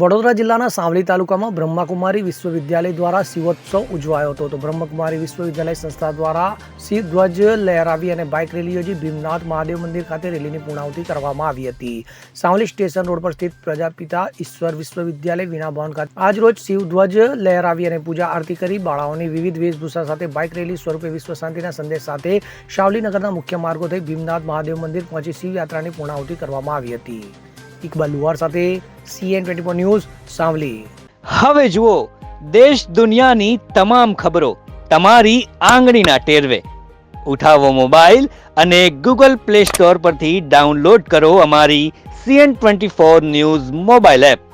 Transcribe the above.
વડોદરા જિલ્લાના સાવલી તાલુકામાં બ્રહ્માકુમારી વિશ્વવિદ્યાલય દ્વારા શિવોત્સવ ઉજવાયો હતો. બ્રહ્માકુમારી વિશ્વવિદ્યાલય સંસ્થા દ્વારા શિવ ધ્વજ લહેરાવી અને બાઇક રેલી યોજી ભીમનાથ મહાદેવ મંદિર ખાતે રેલીની પૂર્ણાહુતિ કરવામાં આવી હતી. સાવલી સ્ટેશન રોડ પર સ્થિત પ્રજાપિતા ઈશ્વર વિશ્વવિદ્યાલય વીણા ભવન ખાતે આજ રોજ શિવ ધ્વજ લહેરાવી અને પૂજા આરતી કરી બાળાઓની વિવિધ વેશભૂષા સાથે બાઇક રેલી સ્વરૂપે વિશ્વ શાંતિના સંદેશ સાથે સાવલી નગરના મુખ્ય માર્ગો થઈ ભીમનાથ મહાદેવ મંદિર પહોંચી શિવ યાત્રાની પૂર્ણાહુતિ કરવામાં આવી હતી. ઇકબાલ લુહાર સાથે CN24 ન્યૂઝ સાવલી. હવે જુઓ દેશ દુનિયાની તમામ ખબરો તમારી આંગળીના ટેરવે. ઉઠાવો મોબાઈલ અને Google Play Store પરથી ડાઉનલોડ કરો અમારી CN24 ન્યૂઝ મોબાઈલ એપ.